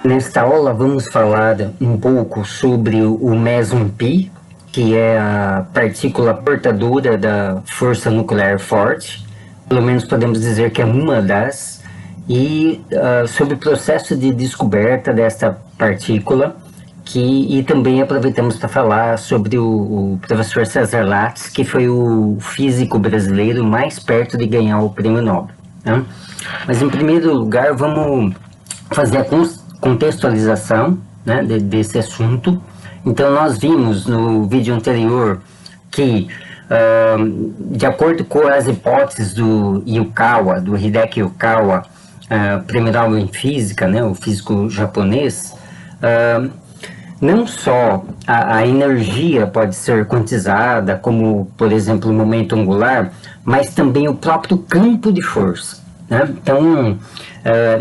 Nesta aula vamos falar um pouco sobre o meson Pi, que é a partícula portadora da força nuclear forte, pelo menos podemos dizer que é uma das, e sobre o processo de descoberta desta partícula, e também aproveitamos para falar sobre o professor César Lattes, que foi o físico brasileiro mais perto de ganhar o prêmio Nobel, né? Mas em primeiro lugar vamos fazer a contextualização, né, desse assunto. Então nós vimos no vídeo anterior que, de acordo com as hipóteses do Yukawa, do Hideki Yukawa, prêmio Nobel em Física, né, o físico japonês, não só a energia pode ser quantizada, como, por exemplo, o momento angular, mas também o próprio campo de força, né? Então,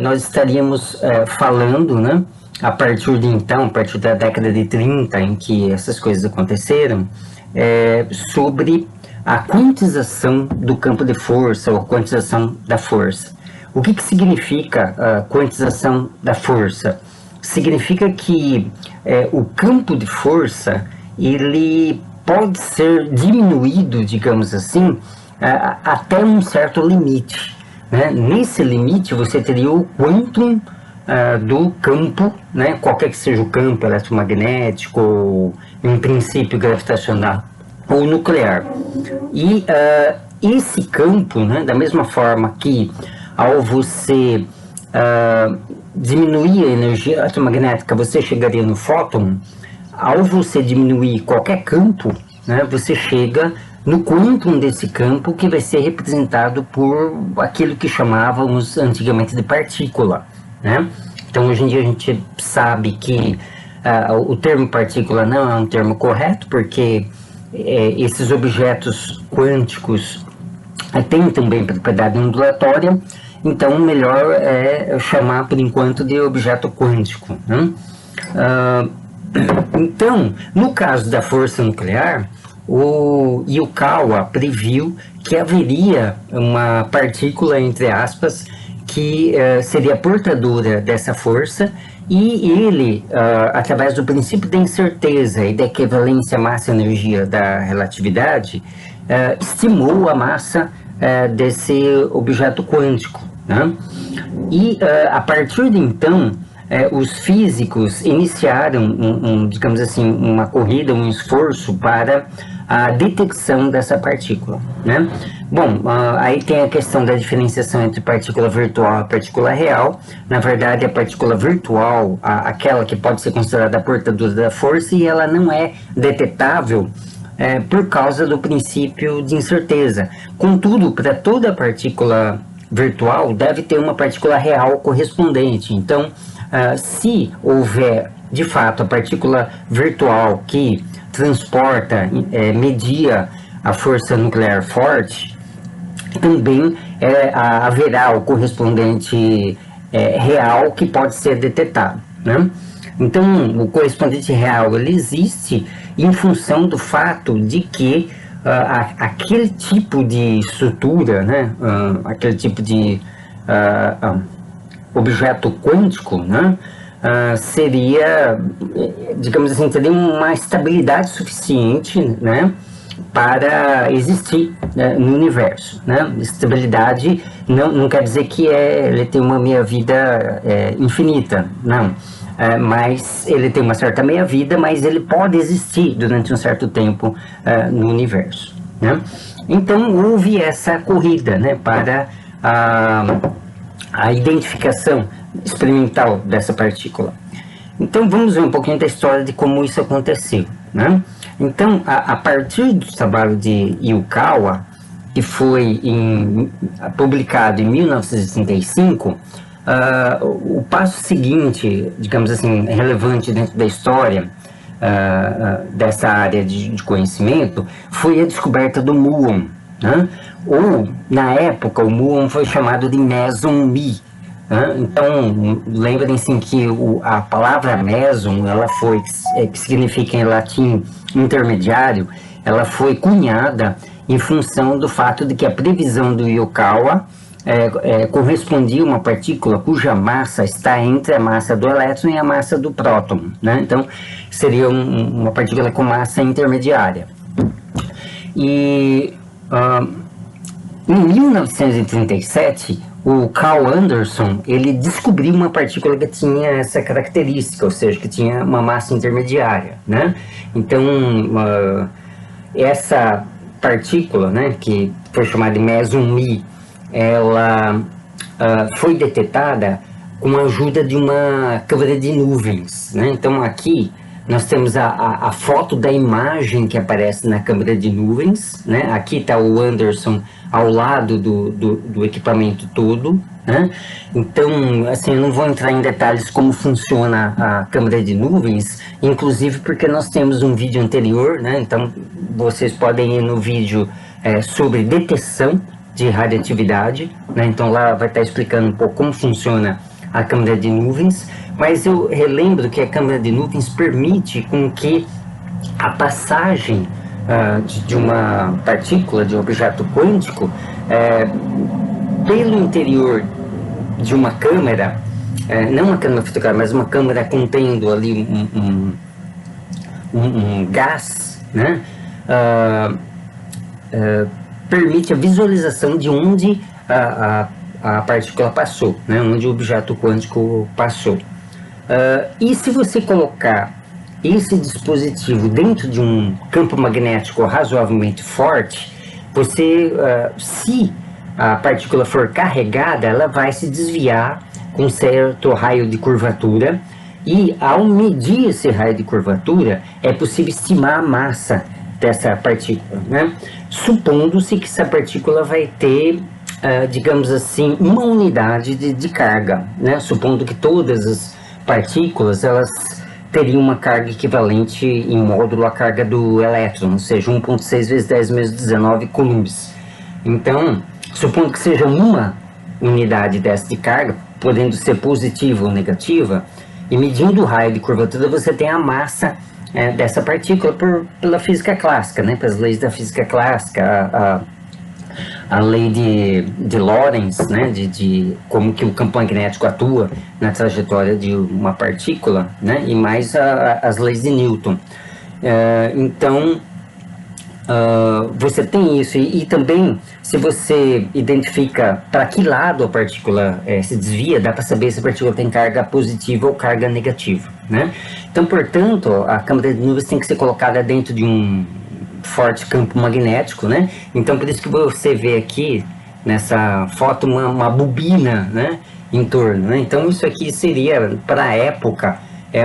nós estaríamos falando, né, a partir de então, a partir da década de 30, em que essas coisas aconteceram, sobre a quantização do campo de força, ou quantização da força. O que significa a quantização da força? Significa que o campo de força, ele pode ser diminuído, digamos assim, até um certo limite, né? Nesse limite você teria o quantum do campo, né? Qualquer que seja o campo eletromagnético, ou em princípio gravitacional ou nuclear. E esse campo, né, da mesma forma que ao você diminuir a energia eletromagnética, você chegaria no fóton, ao você diminuir qualquer campo, né, você chega no quantum desse campo, que vai ser representado por aquilo que chamávamos antigamente de partícula, né? Então hoje em dia a gente sabe que o termo partícula não é um termo correto, porque esses objetos quânticos têm também propriedade ondulatória. Então, o melhor é chamar, por enquanto, de objeto quântico, né? Então, no caso da força nuclear, o Yukawa previu que haveria uma partícula, entre aspas, que seria portadora dessa força, e ele, através do princípio da incerteza e da equivalência massa-energia da relatividade, estimou a massa desse objeto quântico, né? E a partir de então, os físicos iniciaram, digamos assim, uma corrida, um esforço para a detecção dessa partícula, né? Bom, aí tem a questão da diferenciação entre partícula virtual e partícula real. Na verdade, a partícula virtual, aquela que pode ser considerada portadora da força, e ela não é detetável por causa do princípio de incerteza. Contudo, para toda partícula virtual, deve ter uma partícula real correspondente. Então, se houver, de fato, a partícula virtual que transporta, media a força nuclear forte, também haverá o correspondente real que pode ser detetado, né? Então, o correspondente real, ele existe em função do fato de que aquele tipo de estrutura, né, aquele tipo de objeto quântico, né, seria, digamos assim, teria uma estabilidade suficiente, né, para existir, né, no universo, né? Estabilidade não quer dizer que ele tem uma meia-vida infinita, não. Mas ele tem uma certa meia-vida, mas ele pode existir durante um certo tempo no universo, né? Então houve essa corrida, né, para a identificação experimental dessa partícula. Então vamos ver um pouquinho da história de como isso aconteceu, né? Então, a partir do trabalho de Yukawa, que foi publicado em 1935, o passo seguinte, digamos assim, relevante dentro da história dessa área de conhecimento, foi a descoberta do muon, né? Ou, na época, o muon foi chamado de meson Mi. Então, lembrem-se que a palavra meson, ela foi, que significa em latim intermediário, ela foi cunhada em função do fato de que a previsão do Yukawa correspondia a uma partícula cuja massa está entre a massa do elétron e a massa do próton, né? Então, seria uma partícula com massa intermediária. E em 1937, o Carl Anderson, ele descobriu uma partícula que tinha essa característica, ou seja, que tinha uma massa intermediária, né? Então, essa partícula, né, que foi chamada de meson Mi, ela foi detetada com a ajuda de uma câmara de nuvens, né? Então aqui nós temos a foto da imagem que aparece na câmara de nuvens, né? Aqui está o Anderson ao lado do equipamento todo, né? Então, assim, eu não vou entrar em detalhes como funciona a câmara de nuvens, inclusive porque nós temos um vídeo anterior, né? Então vocês podem ir no vídeo sobre detecção de radioatividade, né? Então lá vai estar explicando um pouco como funciona a câmara de nuvens, mas eu relembro que a câmara de nuvens permite com que a passagem de uma partícula, de um objeto quântico, pelo interior de uma câmara, não uma câmara fotográfica, mas uma câmara contendo ali um gás, né? Permite a visualização de onde a partícula passou, né? Onde o objeto quântico passou. E se você colocar esse dispositivo dentro de um campo magnético razoavelmente forte, você, se a partícula for carregada, ela vai se desviar com certo raio de curvatura, e ao medir esse raio de curvatura, é possível estimar a massa dessa partícula, né? Supondo-se que essa partícula vai ter, digamos assim, uma unidade de carga, né? Supondo que todas as partículas, elas teriam uma carga equivalente em módulo à carga do elétron, ou seja, 1.6 vezes 10 menos 19 coulombs. Então, supondo que seja uma unidade dessa de carga, podendo ser positiva ou negativa, e medindo o raio de curvatura, você tem a massa dessa partícula pela física clássica, né? Pelas leis da física clássica, a lei de Lorentz, né? De como que o campo magnético atua na trajetória de uma partícula, né? E mais as leis de Newton. Então, você tem isso, e também, se você identifica para que lado a partícula se desvia, dá para saber se a partícula tem carga positiva ou carga negativa, né? Então, portanto, a câmara de nuvens tem que ser colocada dentro de um forte campo magnético, né? Então, por isso que você vê aqui, nessa foto, uma bobina, né, em torno, né? Então, isso aqui seria, para a época,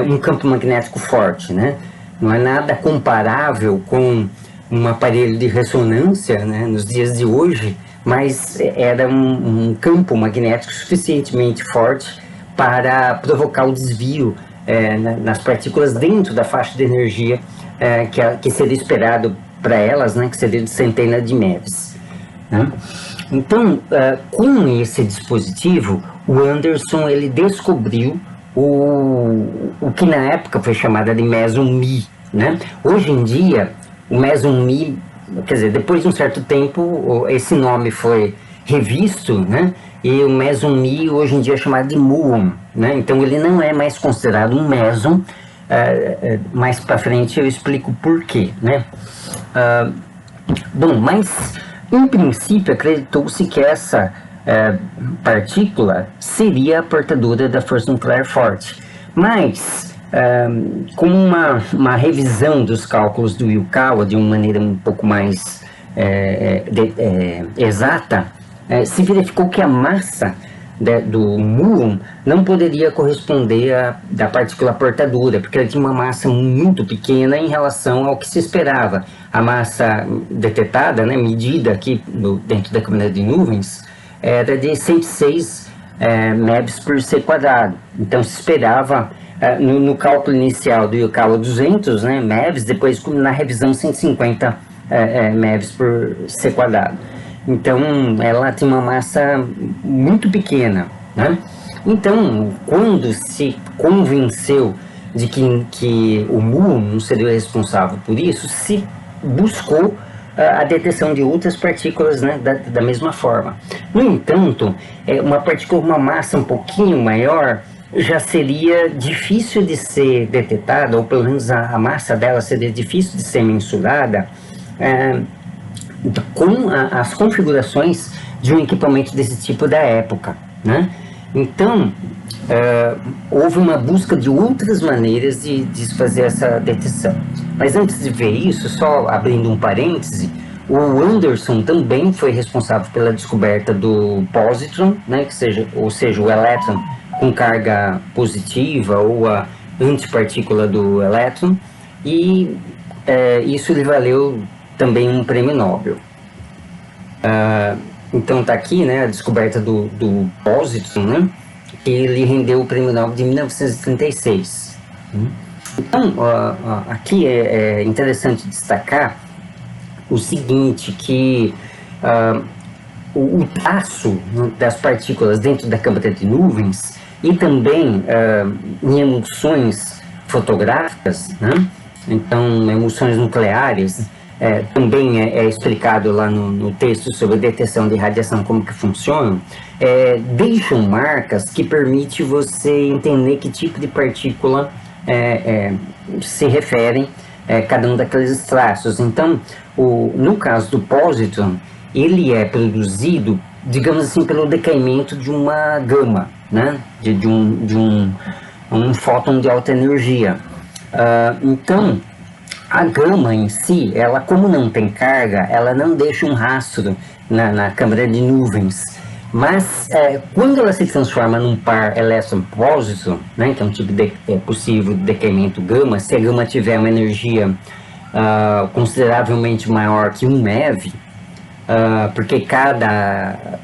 um campo magnético forte, né? Não é nada comparável com um aparelho de ressonância, né, nos dias de hoje, mas era um campo magnético suficientemente forte para provocar o desvio nas partículas dentro da faixa de energia que seria esperado para elas, né, que seria de centenas de MeVs, né? Então, com esse dispositivo, o Anderson ele descobriu o que na época foi chamada de meson Mi, né? Hoje em dia, o meson Mi, quer dizer, depois de um certo tempo, esse nome foi revisto, né? E o meson Mi hoje em dia é chamado de muon, né? Então ele não é mais considerado um meson. Mais para frente eu explico por quê, né? Bom, mas em princípio acreditou-se que essa partícula seria a portadora da força nuclear forte, mas com uma revisão dos cálculos do Yukawa de uma maneira um pouco mais exata, se verificou que a massa do muon não poderia corresponder da partícula portadora, porque ela tinha uma massa muito pequena em relação ao que se esperava. A massa detetada, né, medida aqui dentro da câmara de nuvens, era de 106 MeVs por C quadrado. Então se esperava, no cálculo inicial do Yukawa, 200, né, MeVs, depois na revisão 150 MeVs por C quadrado. Então, ela tem uma massa muito pequena, né? Então, quando se convenceu de que o muon não seria responsável por isso, se buscou a detecção de outras partículas, né, da mesma forma. No entanto, uma partícula com uma massa um pouquinho maior já seria difícil de ser detectada, ou pelo menos a massa dela seria difícil de ser mensurada com as configurações de um equipamento desse tipo da época, né? Então, houve uma busca de outras maneiras de fazer essa detecção. Mas antes de ver isso, só abrindo um parêntese, o Anderson também foi responsável pela descoberta do positron, né, ou seja, o elétron com carga positiva ou a antipartícula do elétron, e isso lhe valeu também um prêmio Nobel. Então está aqui, né, a descoberta do positron, né, que lhe rendeu o prêmio Nobel de 1936. Então, aqui é interessante destacar o seguinte, que o traço das partículas dentro da câmara de nuvens e também em emulsões fotográficas, né? Então emulsões nucleares, também é explicado lá no texto sobre detecção de radiação, como que funcionam, deixam marcas que permitem você entender que tipo de partícula se referem cada um daqueles traços. Então, no caso do positron, ele é produzido, digamos assim, pelo decaimento de uma gama, né? de um fóton de alta energia. Então, a gama em si, ela como não tem carga, ela não deixa um rastro na câmara de nuvens. Mas quando ela se transforma num par elétron-positron, né, que é um tipo de possível decaimento gama, se a gama tiver uma energia consideravelmente maior que 1 MeV, porque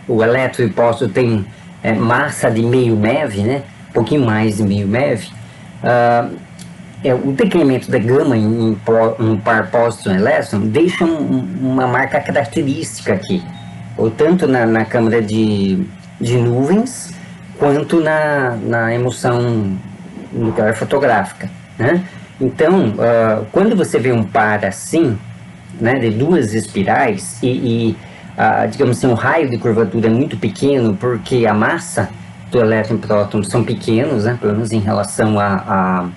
o elétron e o positron tem massa de meio MeV, né, um pouquinho mais de meio MeV, o decaimento da gama em um par positron-elétron deixa uma marca característica aqui, ou tanto na câmara de nuvens, quanto na emulsão nuclear fotográfica, né? Então, quando você vê um par assim, né, de duas espirais, digamos assim, o raio de curvatura é muito pequeno, porque a massa do elétron e próton são pequenos, né, pelo menos em relação a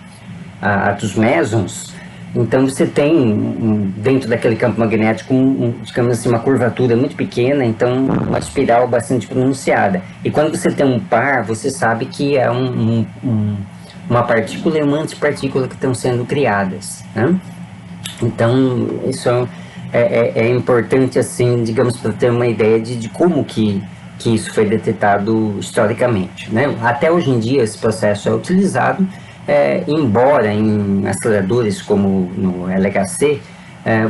dos mesons. Então você tem dentro daquele campo magnético digamos assim, uma curvatura muito pequena, então uma espiral bastante pronunciada. E quando você tem um par, você sabe que é uma partícula e uma antipartícula que estão sendo criadas, né? Então isso é importante, assim, digamos, para ter uma ideia de como que isso foi detectado historicamente, né? Até hoje em dia esse processo é utilizado, embora em aceleradores como no LHC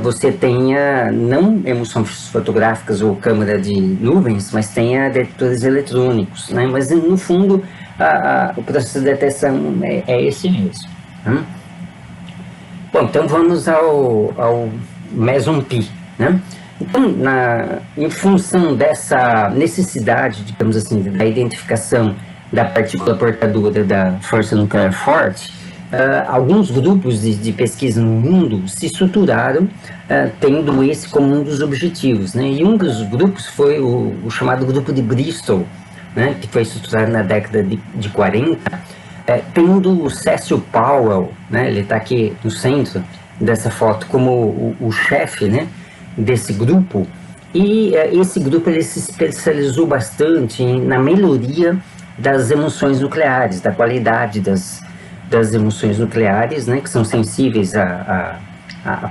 você tenha não emulsões fotográficas ou câmara de nuvens, mas tenha detectores eletrônicos, né? Mas no fundo o processo de detecção é esse mesmo, né? Bom, então vamos ao meson pi, né? Então, em função dessa necessidade, digamos assim, da identificação da partícula portadora da força nuclear forte, alguns grupos de pesquisa no mundo se estruturaram tendo esse como um dos objetivos, né? E um dos grupos foi o chamado grupo de Bristol, né? Que foi estruturado na década de 40, tendo o Cecil Powell, né? Ele está aqui no centro dessa foto como o chefe, né, desse grupo. E esse grupo ele se especializou bastante na melhoria das emulsões nucleares, da qualidade das emulsões nucleares, né, que são sensíveis à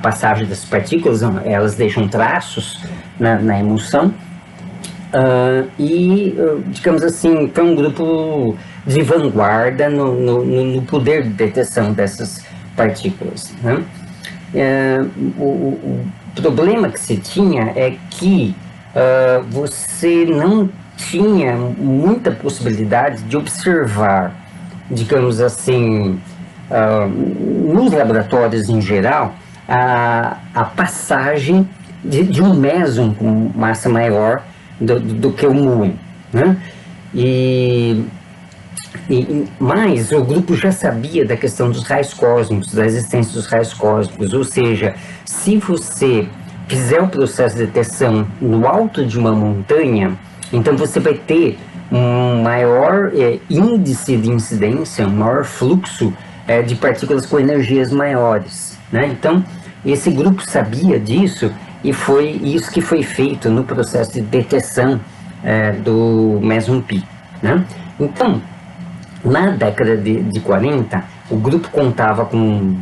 passagem das partículas, elas deixam traços na emulsão. Digamos assim, foi um grupo de vanguarda no poder de detecção dessas partículas, né? O problema que se tinha é que você não tinha muita possibilidade de observar, digamos assim, nos laboratórios em geral, a passagem de um meson com massa maior do que o muon, né? Mas o grupo já sabia da questão dos raios cósmicos, da existência dos raios cósmicos, ou seja, se você fizer o processo de detecção no alto de uma montanha, então você vai ter um maior índice de incidência, um maior fluxo de partículas com energias maiores, né? Então, esse grupo sabia disso e foi isso que foi feito no processo de detecção do Meson Pi, né? Então, na década de 40, o grupo contava com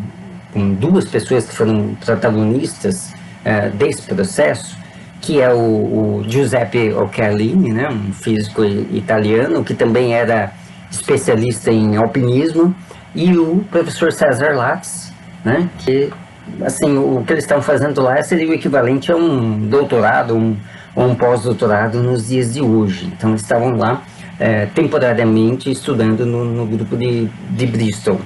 duas pessoas que foram protagonistas desse processo, que é o Giuseppe Occhialini, né, um físico italiano, que também era especialista em alpinismo, e o professor César Latz, né, que, assim, o que eles estavam fazendo lá seria o equivalente a um doutorado, ou um pós-doutorado nos dias de hoje. Então, eles estavam lá temporariamente estudando no grupo de Bristol.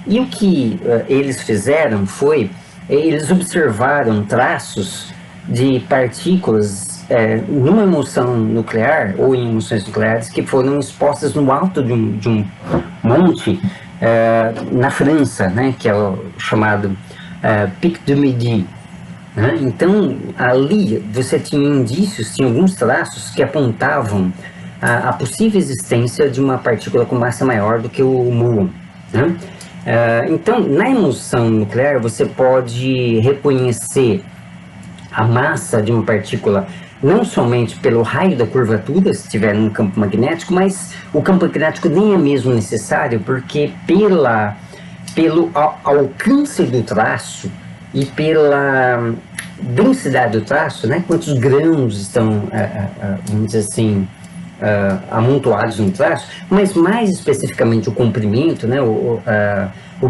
E o que eles fizeram foi, eles observaram traços de partículas numa emulsão nuclear, ou em emulsões nucleares, que foram expostas no alto de um monte na França, né, que é o chamado Pic du Midi. Né? Então, ali você tinha indícios, tinha alguns traços que apontavam a possível existência de uma partícula com massa maior do que o muon. Né? Então, na emulsão nuclear, você pode reconhecer a massa de uma partícula não somente pelo raio da curvatura, se estiver num campo magnético, mas o campo magnético nem é mesmo necessário, porque pelo alcance do traço e pela densidade do traço, né, quantos grãos estão, vamos dizer assim, amontoados no traço, mas mais especificamente o comprimento, né,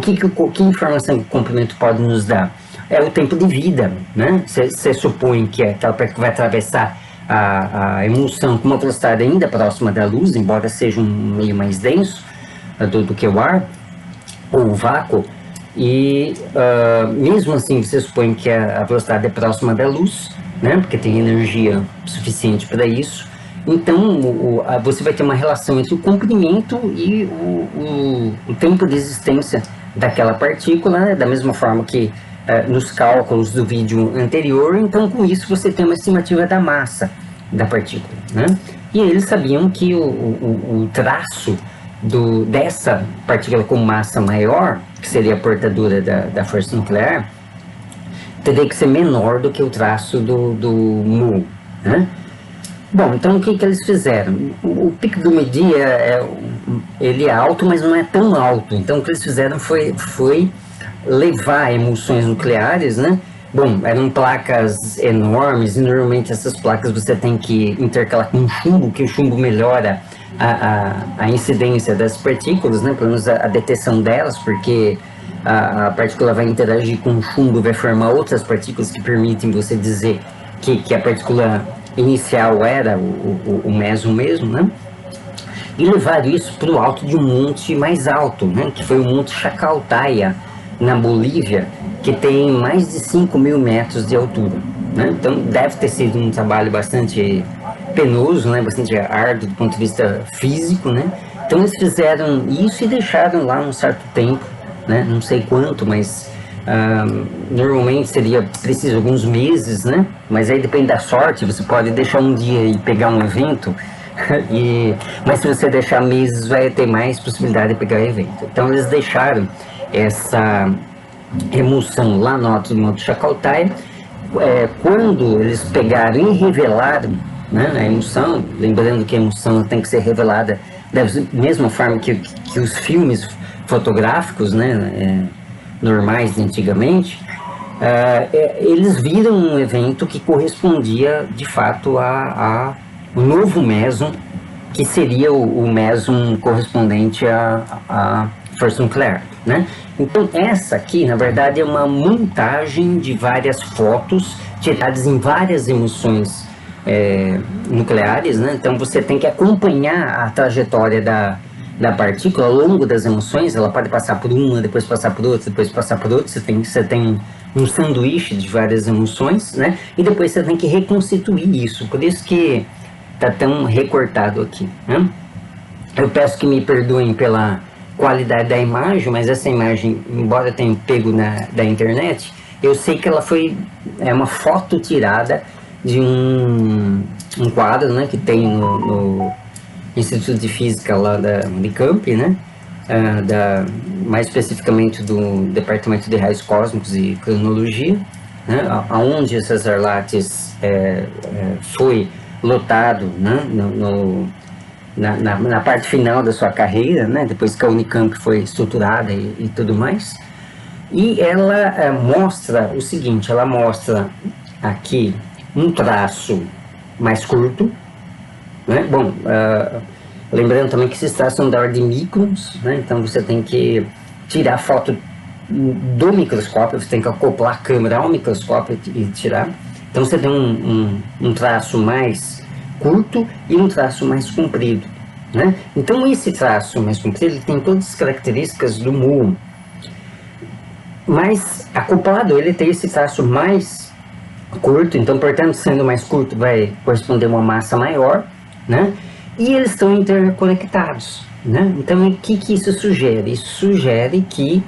que informação que o comprimento pode nos dar? É o tempo de vida, né? Você supõe que aquela partícula vai atravessar a emulsão com uma velocidade ainda próxima da luz, embora seja um meio mais denso do que o ar, ou o vácuo, e mesmo assim você supõe que a velocidade é próxima da luz, né? Porque tem energia suficiente para isso. Então, você vai ter uma relação entre o comprimento e o tempo de existência daquela partícula, né? Da mesma forma que nos cálculos do vídeo anterior. Então, com isso, você tem uma estimativa da massa da partícula, né? E eles sabiam que o traço dessa partícula com massa maior, que seria a portadora da força nuclear, teria que ser menor do que o traço do muon, né? Bom, então o que eles fizeram? O Pic du Midi ele é alto, mas não é tão alto. Então o que eles fizeram foi levar emulsões nucleares, né? Bom, eram placas enormes e normalmente essas placas você tem que intercalar com chumbo, que o chumbo melhora a incidência das partículas, né? Pelo menos a detecção delas, porque a partícula vai interagir com o chumbo, vai formar outras partículas que permitem você dizer que a partícula inicial era o meson mesmo, né? E levaram isso para o alto de um monte mais alto, né? Que foi o Monte Chacaltaya, na Bolívia, que tem mais de 5.000 metros de altura, né? Então deve ter sido um trabalho bastante penoso, né? Bastante árduo do ponto de vista físico, né? Então eles fizeram isso e deixaram lá um certo tempo, né? Não sei quanto, mas normalmente seria preciso alguns meses, né? Mas aí depende da sorte, você pode deixar um dia e pegar um evento, mas se você deixar meses vai ter mais possibilidade de pegar o evento. Então eles deixaram essa emulsão lá no alto do Monte Chacaltaya. Quando eles pegaram e revelaram, né, a emulsão, lembrando que a emulsão tem que ser revelada da mesma forma que os filmes fotográficos, né, normais de antigamente, eles viram um evento que correspondia de fato a um novo meson, que seria o meson correspondente à força nuclear, né? Então essa aqui, na verdade, é uma montagem de várias fotos tiradas em várias emulsões nucleares, né? Então você tem que acompanhar a trajetória da partícula ao longo das emulsões. Ela pode passar por uma, depois passar por outra, depois passar por outra. Você tem um sanduíche de várias emulsões, né? E depois você tem que reconstituir isso. Por isso que está tão recortado aqui, né? Eu peço que me perdoem pela qualidade da imagem, mas essa imagem, embora tenha pego da internet, Eu sei que ela é uma foto tirada de um quadro, né, que tem no Instituto de Física lá da Unicamp, né, mais especificamente do Departamento de Raios Cósmicos e Cronologia, né, onde o César Lattes foi lotado, né, na parte final da sua carreira, né, depois que a Unicamp foi estruturada e tudo mais. E ela mostra o seguinte, ela mostra aqui um traço mais curto, né? Bom, lembrando também que esses traços são da ordem de microns, né? Então você tem que tirar a foto do microscópio, você tem que acoplar a câmera ao microscópio e tirar. Então você tem um traço mais curto e um traço mais comprido, né? Então esse traço mais comprido ele tem todas as características do muon, mas acoplado ele tem esse traço mais curto, então portanto sendo mais curto vai corresponder a uma massa maior, né? E eles estão interconectados, né? Então o que isso sugere? Isso sugere que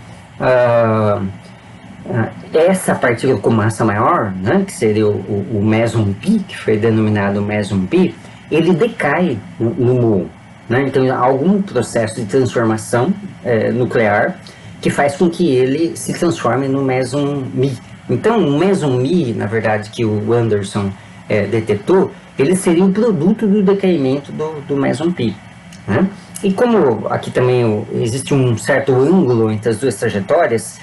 essa partícula com massa maior, né, que seria o meson pi, que foi denominado meson pi, ele decai no muon, né? Então há algum processo de transformação nuclear que faz com que ele se transforme no meson mi. Então o meson mi, na verdade, que o Anderson detectou, ele seria um produto do decaimento do meson pi, né? E como aqui também existe um certo ângulo entre as duas trajetórias,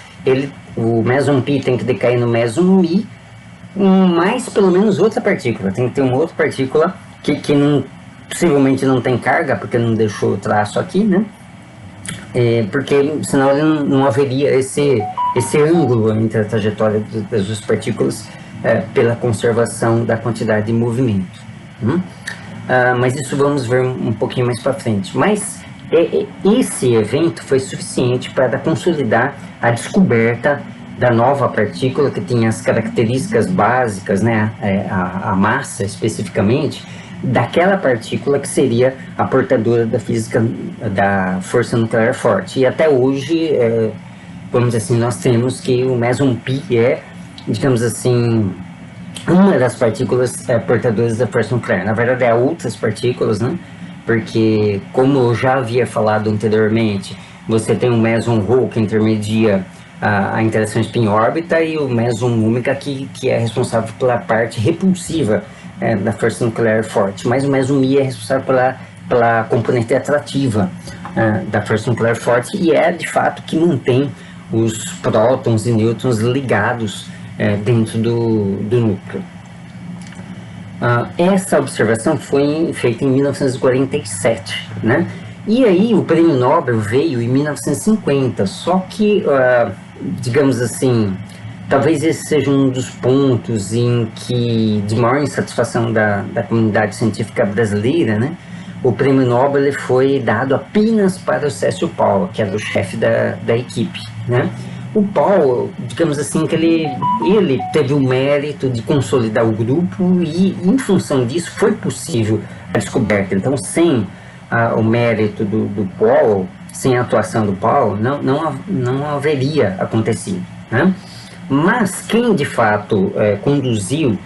o meson pi tem que decair no meson mi, mais pelo menos outra partícula, tem que ter uma outra partícula que não, possivelmente não tem carga, porque não deixou o traço aqui, né? Porque senão ele não haveria esse ângulo entre a trajetória das duas partículas pela conservação da quantidade de movimento. Mas isso vamos ver um pouquinho mais para frente. Mas esse evento foi suficiente para consolidar a descoberta da nova partícula que tinha as características básicas, né, a massa especificamente, daquela partícula que seria a portadora da física da força nuclear forte. E até hoje, vamos dizer assim, nós temos que o meson pi digamos assim, uma das partículas portadoras da força nuclear. Na verdade, há outras partículas, né? Porque, como eu já havia falado anteriormente, você tem o meson rho, que intermedia a interação spin-órbita, e o meson ômega, que é responsável pela parte repulsiva da força nuclear forte. Mas o meson mi é responsável pela componente atrativa da força nuclear forte, e de fato, que mantém os prótons e nêutrons ligados dentro do núcleo. Essa observação foi feita em 1947, né? E aí o prêmio Nobel veio em 1950, só que, digamos assim, talvez esse seja um dos pontos de maior insatisfação da comunidade científica brasileira, né? O prêmio Nobel ele foi dado apenas para o Cécio Paul, que era o chefe da equipe, né? O Paul, digamos assim, que ele teve o mérito de consolidar o grupo e, em função disso, foi possível a descoberta. Então, sem o mérito do Paul, sem a atuação do Paul, não haveria acontecido, né? Mas quem, de fato, conduziu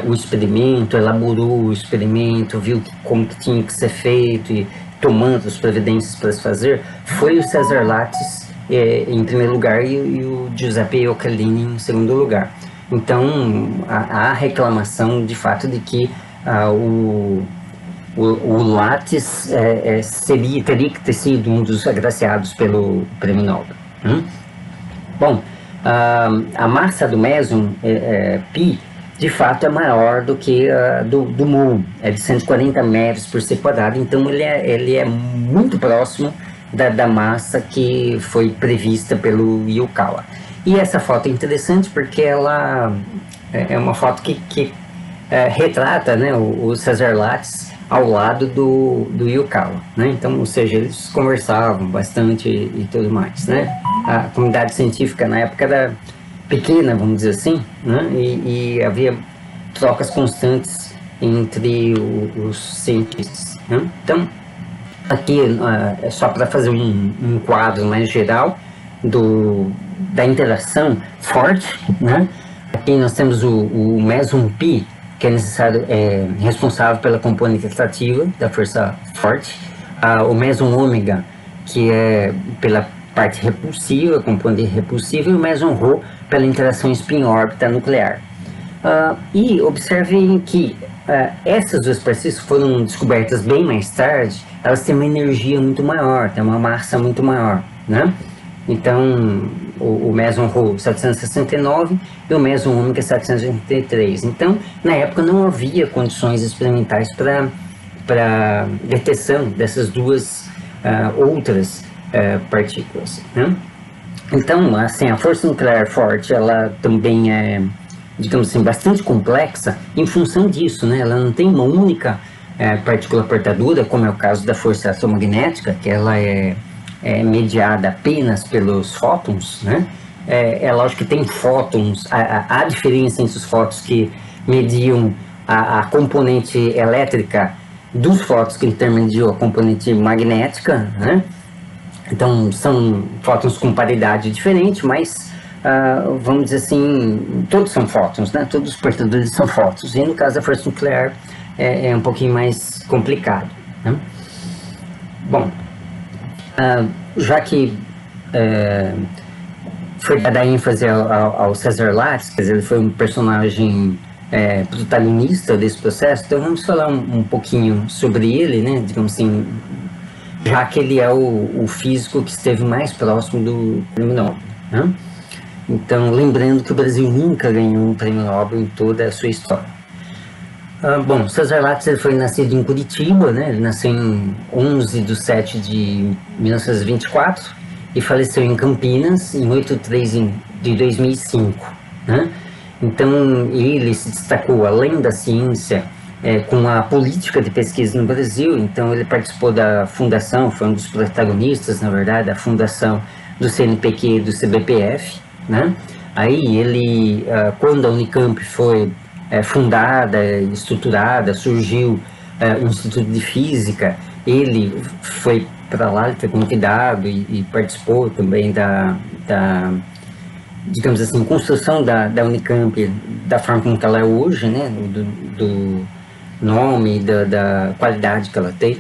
o experimento, elaborou o experimento, viu como que tinha que ser feito e tomando as providências para se fazer, foi o César Lattes, em primeiro lugar, e o Giuseppe Ocellini em segundo lugar. Então, há reclamação, de fato, de que o Lattes teria que ter sido um dos agraciados pelo Prêmio Nobel. Bom, a massa do meson pi, de fato, é maior do que do muon, é de 140 metros por ser quadrado, então ele é muito próximo da massa que foi prevista pelo Yukawa. E essa foto é interessante porque ela é uma foto que retrata, né, o César Lattes ao lado do Yukawa, né? Então, ou seja, eles conversavam bastante e tudo mais, né? A comunidade científica na época era pequena, vamos dizer assim, né? E havia trocas constantes entre os cientistas, né? Então, aqui, só para fazer um quadro mais geral, da interação forte, né? Aqui nós temos o meson π, que é necessário, responsável pela componente atrativa da força forte, o meson ômega, que é pela parte repulsiva, componente repulsiva, e o meson ρ pela interação spin-órbita nuclear. E observem que essas duas partículas foram descobertas bem mais tarde, elas têm uma energia muito maior, têm uma massa muito maior, né? Então, o meson ρ 769 e o meson ômega 783. Então, na época não havia condições experimentais para detecção dessas duas outras partículas, né? Então, assim, a força nuclear forte, ela também é, digamos assim, bastante complexa em função disso, né? Ela não tem uma única partícula portadora, como é o caso da força eletromagnética, que ela é mediada apenas pelos fótons, né? É lógico que tem fótons, há diferença entre os fótons que mediam a componente elétrica dos fótons que intermediam a componente magnética, né? Então, são fótons com paridade diferente, mas, vamos dizer assim, todos são fótons, né? Todos os portadores são fótons. E no caso da força nuclear é um pouquinho mais complicado, né? Bom, já que foi dada ênfase ao César Lattes, quer dizer, ele foi um personagem protagonista desse processo, então vamos falar um pouquinho sobre ele, né? Digamos assim, já que ele é o físico que esteve mais próximo do prêmio Nobel, né? Então, lembrando que o Brasil nunca ganhou um prêmio Nobel em toda a sua história. Bom, César Lattes, ele foi nascido em Curitiba, né? Ele nasceu em 11 de 7 de 1924 e faleceu em Campinas em 8/3 de 2005, né? Então, ele se destacou, além da ciência, com a política de pesquisa no Brasil. Então, ele participou da fundação, foi um dos protagonistas, na verdade, da fundação do CNPq e do CBPF, né? Aí, ele, quando a Unicamp foi fundada, estruturada, surgiu o Instituto de Física, ele foi para lá, ele foi convidado e participou também da digamos assim, construção da Unicamp da forma como ela é hoje, né? Do nome, da qualidade que ela tem.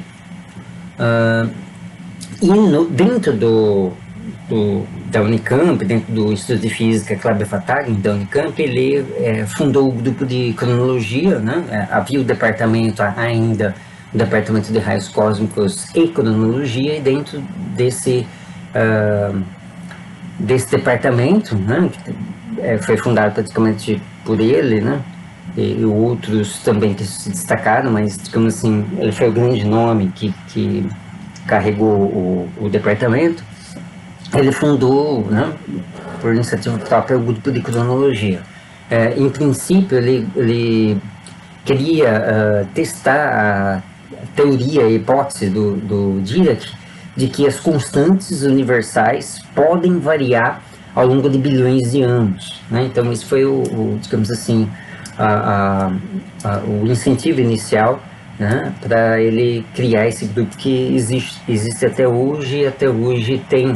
E dentro da Unicamp, dentro do Instituto de Física Kleber Fatag, da Unicamp, ele fundou o grupo de cronologia, né? Havia o departamento ainda, o departamento de raios cósmicos e cronologia, e dentro desse departamento, né? Foi fundado praticamente por ele, né? E outros também que se destacaram, mas, digamos assim, ele foi o grande nome que carregou o departamento. Ele fundou, né, por iniciativa própria, o grupo de cronologia. Em princípio, ele queria testar a teoria, a hipótese do Dirac, de que as constantes universais podem variar ao longo de bilhões de anos, né? Então, isso foi digamos assim, o incentivo inicial, né, para ele criar esse grupo que existe até hoje, e até hoje tem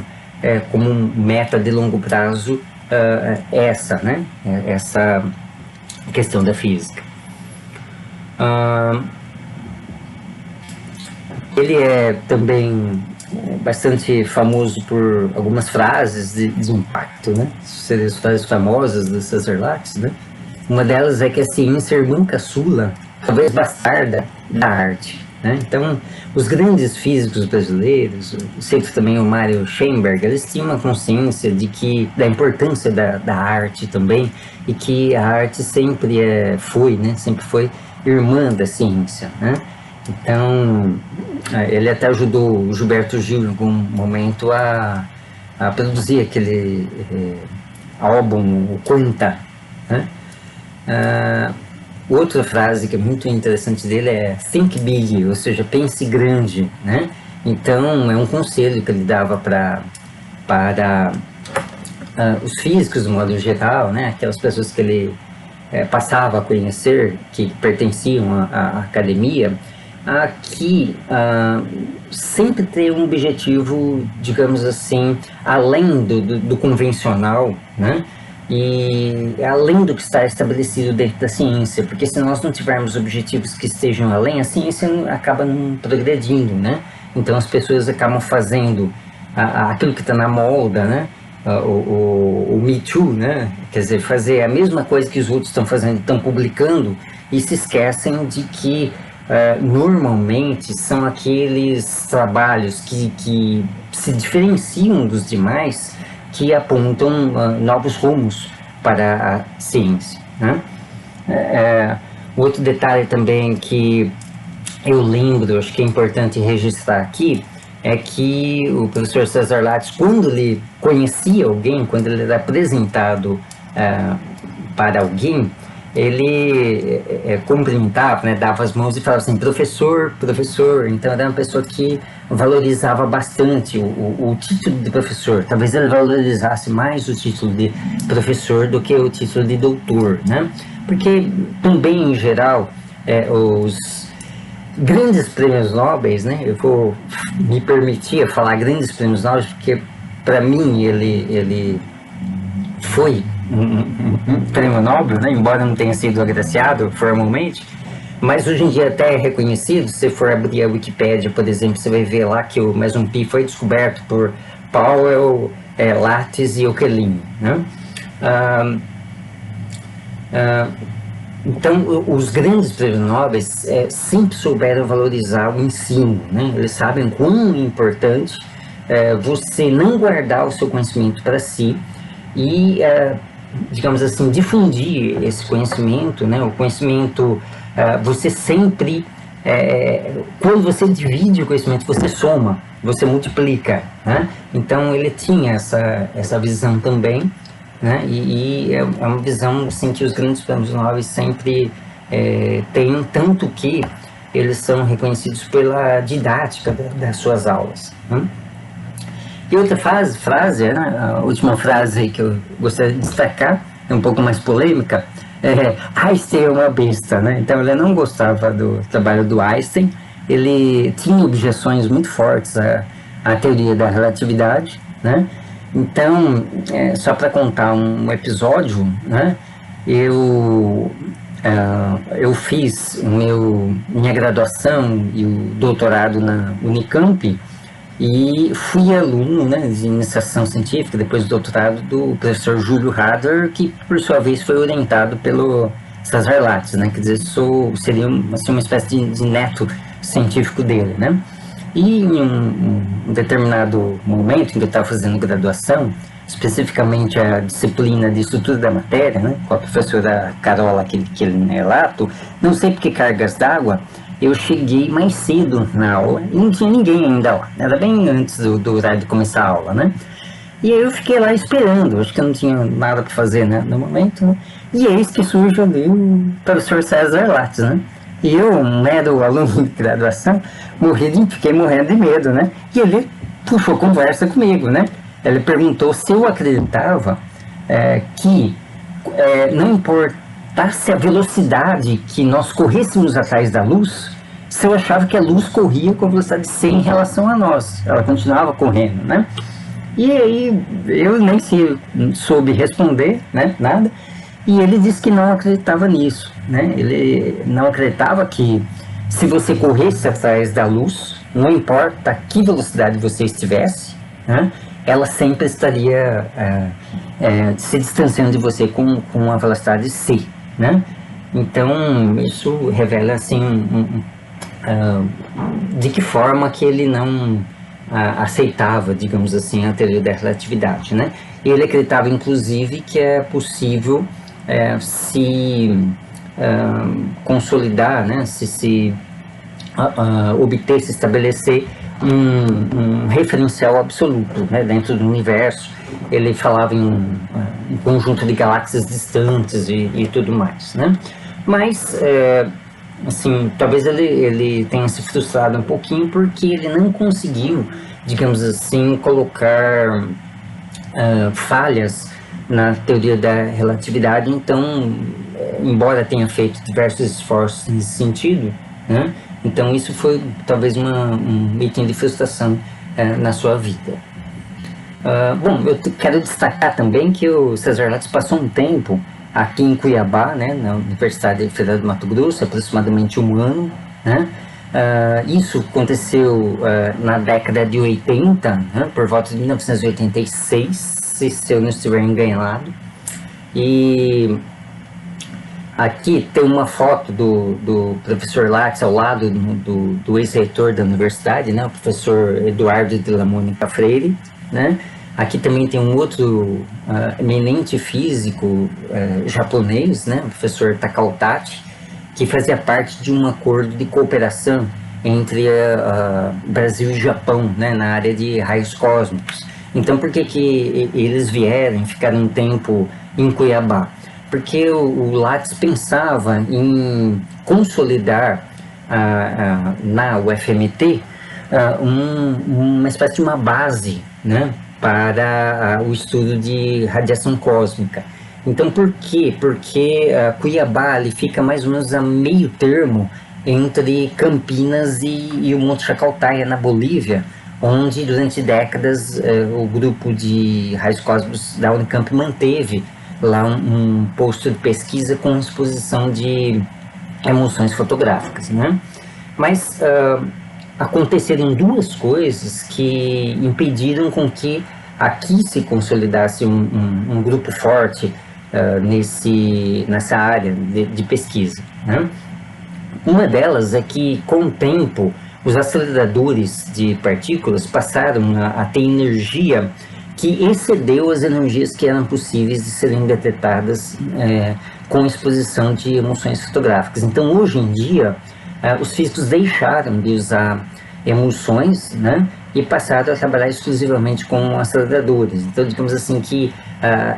como meta de longo prazo né, essa questão da física. Ele é também bastante famoso por algumas frases de impacto, né? Seriam as frases famosas do César Lattes, né? Uma delas é que a ciência é irmã caçula, talvez bastarda, da arte, né? Então, os grandes físicos brasileiros, sempre também o Mário Schemberg, eles tinham uma consciência da importância da arte também, e que a arte sempre sempre foi irmã da ciência, né? Então, ele até ajudou o Gilberto Gil em algum momento a produzir aquele álbum, o Quanta, né? Outra frase que é muito interessante dele é think big, ou seja, pense grande, né? Então, é um conselho que ele dava para os físicos, de modo geral, né? Aquelas pessoas que ele passava a conhecer, que pertenciam à academia. aqui sempre ter um objetivo, digamos assim, além do convencional, né? E além do que está estabelecido dentro da ciência, porque se nós não tivermos objetivos que estejam além, a ciência acaba não progredindo, né? Então as pessoas acabam fazendo aquilo que está na moda, né? O Me Too, né? Quer dizer, fazer a mesma coisa que os outros estão fazendo, estão publicando, e se esquecem de que normalmente são aqueles trabalhos que se diferenciam dos demais, que apontam novos rumos para a ciência, né? Outro detalhe também que eu lembro, acho que é importante registrar aqui, é que o professor César Lattes, quando ele conhecia alguém, quando ele era apresentado para alguém, ele cumprimentava, né, dava as mãos e falava assim, professor, professor. Então era uma pessoa que valorizava bastante o título de professor. Talvez ele valorizasse mais o título de professor do que o título de doutor, né? Porque também, em geral, os grandes prêmios nobres, né? Eu vou me permitir falar grandes prêmios nobres porque, para mim, ele foi um prêmio Nobel, né? Embora não tenha sido agraciado formalmente, mas hoje em dia até é reconhecido. Se você for abrir a Wikipédia, por exemplo, você vai ver lá que o Meson P foi descoberto por Powell, Lattes e Okelin, né? Então, os grandes prêmios Nobel sempre souberam valorizar o ensino, né? Eles sabem quão importante você não guardar o seu conhecimento para si e, digamos assim, difundir esse conhecimento, né? O conhecimento, você sempre, quando você divide o conhecimento, você soma, você multiplica, né? Então, ele tinha essa visão também, né? E é uma visão assim, que os grandes prêmios Nobel sempre têm, tanto que eles são reconhecidos pela didática das suas aulas, né? E outra frase, né, a última frase que eu gostaria de destacar, é um pouco mais polêmica, Einstein é uma besta, né? Então ele não gostava do trabalho do Einstein, ele tinha objeções muito fortes à teoria da relatividade, né? Então, só para contar um episódio, né? Eu fiz minha graduação e o doutorado na Unicamp, e fui aluno, né, de iniciação científica, depois do doutorado, do professor Júlio Hader, que por sua vez foi orientado pelo César Lattes, né? Quer dizer, seria assim, uma espécie de neto científico dele, né? E em um determinado momento em que eu estava fazendo graduação, especificamente a disciplina de estrutura da matéria, né, com a professora Carola Quelinelato, não sei por que cargas d'água, eu cheguei mais cedo na aula e não tinha ninguém ainda lá. Era bem antes do horário de começar a aula, né? E aí eu fiquei lá esperando, acho que eu não tinha nada para fazer, né, no momento, né? E eis que surge ali o professor César Lattes, né? E eu, um mero aluno de graduação, fiquei morrendo de medo, né? E ele puxou conversa comigo, né? Ele perguntou se eu acreditava que não importasse a velocidade que nós corrêssemos atrás da luz, se eu achava que a luz corria com a velocidade c em relação a nós. Ela continuava correndo, né? E aí eu nem soube responder, né? Nada. E ele disse que não acreditava nisso, né? Ele não acreditava que se você corresse atrás da luz, não importa a que velocidade você estivesse, né? Ela sempre estaria se distanciando de você com a velocidade c, né? Então isso revela assim de que forma que ele não aceitava, digamos assim, a teoria da relatividade, né? Ele acreditava inclusive que é possível se consolidar, né? se obter, se estabelecer um referencial absoluto, né, dentro do universo. Ele falava em um conjunto de galáxias distantes e tudo mais, né? Mas, assim, talvez ele tenha se frustrado um pouquinho porque ele não conseguiu, digamos assim, colocar falhas na teoria da relatividade. Então, embora tenha feito diversos esforços nesse sentido, né, Então isso foi talvez um item de frustração na sua vida. Bom, eu quero destacar também que o César Lattes passou um tempo aqui em Cuiabá, né, na Universidade Federal do Mato Grosso, aproximadamente um ano, né? Isso aconteceu na década de 80, né, por volta de 1986, se eu não estiver enganado. E aqui tem uma foto do professor Lattes ao lado do ex-reitor da universidade, né, o professor Eduardo de la Mônica Freire, né? Aqui também tem um outro eminente físico japonês, né, o professor Takao Tachi, que fazia parte de um acordo de cooperação entre Brasil e Japão, né, na área de raios cósmicos. Então, por que eles vieram e ficaram um tempo em Cuiabá? Porque o Lattes pensava em consolidar na UFMT uma espécie de uma base, né, para o estudo de radiação cósmica. Então, por quê? Porque Cuiabá ele fica mais ou menos a meio termo entre Campinas e o Monte Chacaltaya, na Bolívia, onde durante décadas o grupo de raios cósmicos da Unicamp manteve lá um posto de pesquisa com exposição de emulsões fotográficas, né? Mas aconteceram duas coisas que impediram com que aqui se consolidasse um grupo forte nessa área de pesquisa, né? Uma delas é que, com o tempo, os aceleradores de partículas passaram a ter energia que excedeu as energias que eram possíveis de serem detectadas com exposição de emulsões fotográficas. Então, hoje em dia, os físicos deixaram de usar emulsões, né, e passaram a trabalhar exclusivamente com aceleradores. Então, digamos assim que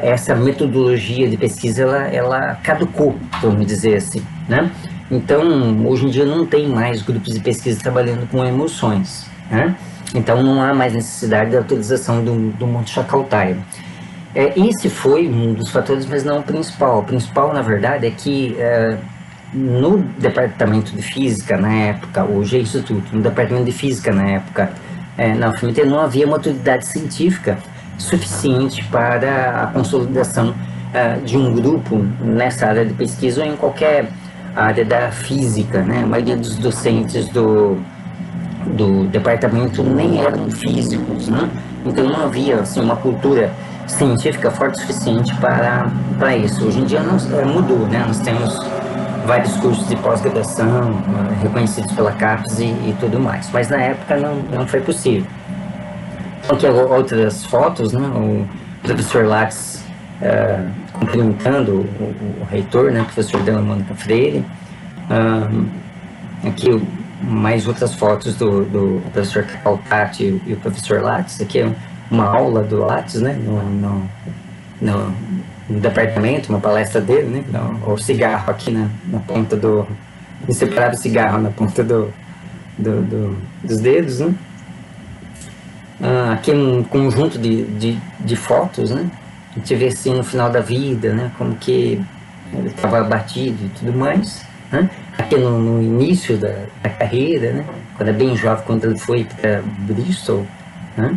essa metodologia de pesquisa ela caducou, vamos dizer assim, né? Então, hoje em dia não tem mais grupos de pesquisa trabalhando com emulsões, né? Então, não há mais necessidade da utilização do Monte Chacaltaya. Esse foi um dos fatores, mas não o principal. O principal, na verdade, é que no departamento de física, na época, hoje é instituto, no departamento de física, na época, na UFMT, não havia maturidade científica suficiente para a consolidação de um grupo nessa área de pesquisa ou em qualquer área da física, né? A maioria dos docentes do departamento nem eram físicos, né? Então não havia assim, uma cultura científica forte o suficiente para isso. Hoje em dia mudou, né? Nós temos vários cursos de pós-graduação reconhecidos pela CAPES e tudo mais, mas na época não foi possível. Então, aqui outras fotos, né? O professor Lattes cumprimentando o reitor, né? O professor de la Mônica Freire. Aqui mais outras fotos do professor Takao Tachi e o professor Lattes. Aqui é uma aula do Lattes, né? No departamento, uma palestra dele, né? O cigarro aqui na ponta inseparável cigarro na ponta dos dedos, né? Aqui um conjunto de fotos, né? A gente vê assim no final da vida, né? Como que ele estava abatido e tudo mais, né? Aqui no início da carreira, né? Quando é bem jovem, quando ele foi para Bristol, né?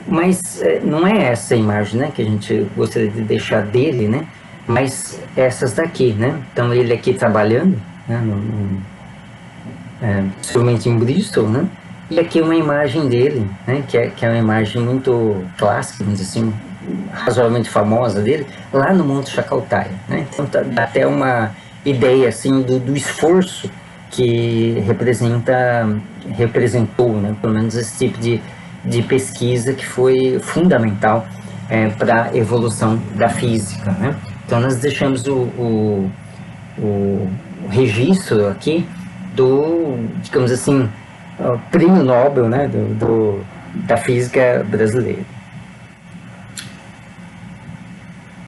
Mas não é essa imagem, né, que a gente gostaria de deixar dele, né, mas essas daqui, né, então ele aqui trabalhando, né, principalmente em Bristol, né, e aqui uma imagem dele, né, que é uma imagem muito clássica, vamos dizer assim, razoavelmente famosa dele, lá no Monte Chacaltaya, né, então dá até uma ideia, assim, do esforço que representou, né, pelo menos esse tipo de pesquisa que foi fundamental para a evolução da física, né? Então nós deixamos o registro aqui digamos assim, o prêmio Nobel, né, da física brasileira.